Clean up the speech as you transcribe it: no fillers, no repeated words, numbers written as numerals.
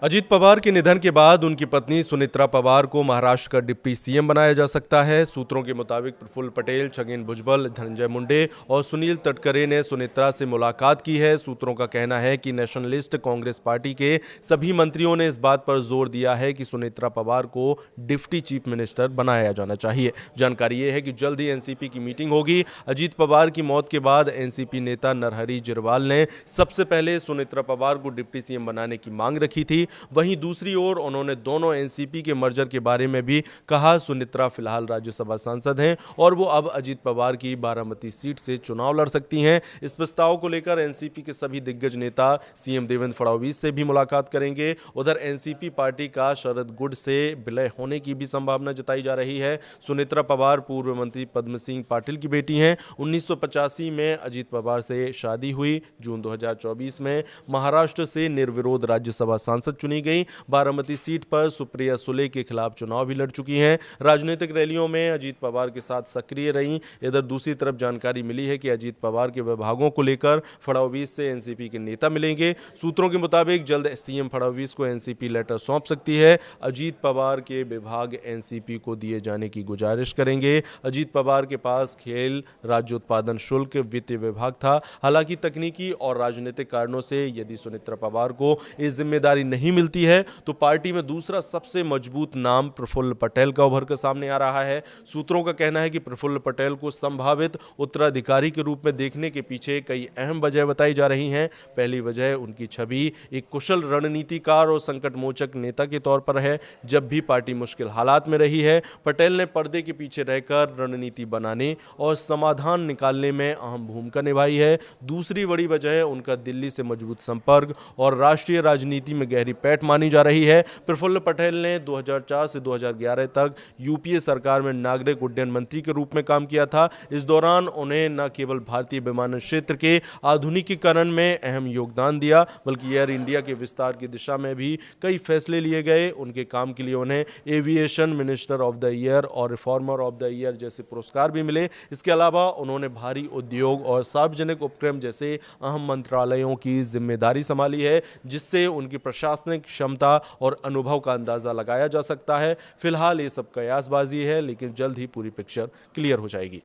अजीत पवार के निधन के बाद उनकी पत्नी सुनेत्रा पवार को महाराष्ट्र का डिप्टी सीएम बनाया जा सकता है। सूत्रों के मुताबिक प्रफुल्ल पटेल, छगन भुजबल, धनंजय मुंडे और सुनील तटकरे ने सुनेत्रा से मुलाकात की है। सूत्रों का कहना है कि नेशनलिस्ट कांग्रेस पार्टी के सभी मंत्रियों ने इस बात पर जोर दिया है कि सुनेत्रा पवार को डिप्टी चीफ मिनिस्टर बनाया जाना चाहिए। जानकारी ये है कि जल्द ही एनसीपी की मीटिंग होगी। अजीत पवार की मौत के बाद एनसीपी नेता नरहरि जिरवाल ने सबसे पहले सुनेत्रा पवार को डिप्टी सीएम बनाने की मांग रखी थी। वहीं दूसरी ओर उन्होंने दोनों एनसीपी के मर्जर के बारे में भी कहा। सुनेत्रा फिलहाल राज्यसभा सांसद हैं और वो अब अजीत पवार की बारामती सीट से चुनाव लड़ सकती हैं। इस प्रस्ताव को लेकर एनसीपी के सभी दिग्गज नेता सीएम देवेंद्र फडणवीस से भी मुलाकात करेंगे। उधर एनसीपी पार्टी का शरद गुड से विलय होने की भी संभावना जताई जा रही है। सुनेत्रा पवार पूर्व मंत्री पद्म सिंह पाटिल की बेटी हैं। 1985 में अजीत पवार से शादी हुई। जून 2024 में महाराष्ट्र से निर्विरोध राज्यसभा सांसद चुनी गई। बारामती सीट पर सुप्रिया सुले के खिलाफ चुनाव भी लड़ चुकी हैं। राजनीतिक रैलियों में अजीत पवार के साथ सक्रिय रहीं। इधर दूसरी तरफ जानकारी मिली है कि अजीत पवार के विभागों को लेकर फडणवीस से एनसीपी के नेता मिलेंगे। सूत्रों के मुताबिक जल्द सीएम फडणवीस को एनसीपी लेटर सौंप सकती है। अजीत पवार के विभाग एनसीपी को दिए जाने की गुजारिश करेंगे। अजीत पवार के पास खेल, राज्य उत्पादन शुल्क, वित्त विभाग था। हालांकि तकनीकी और राजनीतिक कारणों से यदि सुनेत्रा पवार को ये जिम्मेदारी नहीं मिलती है तो पार्टी में दूसरा सबसे मजबूत नाम प्रफुल्ल पटेल का उभर कर सामने आ रहा है। सूत्रों का कहना है कि प्रफुल्ल पटेल को संभावित उत्तराधिकारी के रूप में देखने के पीछे कई अहम वजह बताई जा रही हैं। पहली वजह उनकी छवि एक कुशल रणनीतिकार और संकट मोचक नेता के तौर पर है। जब भी पार्टी मुश्किल हालात में रही है, पटेल ने पर्दे के पीछे रहकर रणनीति बनाने और समाधान निकालने में अहम भूमिका निभाई है। दूसरी बड़ी वजह उनका दिल्ली से मजबूत संपर्क और राष्ट्रीय राजनीति में गहरी पैठ मानी जा रही है। प्रफुल्ल पटेल ने 2004 से 2011 तक यूपीए सरकार में नागरिक उड्डयन मंत्री के रूप में काम किया था। इस दौरान उन्हें न केवल भारतीय विमानन क्षेत्र के आधुनिकीकरण में अहम योगदान दिया, बल्कि एयर इंडिया के विस्तार की दिशा में भी कई फैसले लिए गए। उनके काम के लिए उन्हें aviation minister of the year और रिफॉर्मर ऑफ द ईयर जैसे पुरस्कार भी मिले। इसके अलावा उन्होंने भारी उद्योग और सार्वजनिक उपक्रम जैसे अहम मंत्रालयों की जिम्मेदारी संभाली है, जिससे उनकी प्रशासनिक क्षमता और अनुभव का अंदाजा लगाया जा सकता है। फिलहाल ये सब कयासबाजी है, लेकिन जल्द ही पूरी पिक्चर क्लियर हो जाएगी।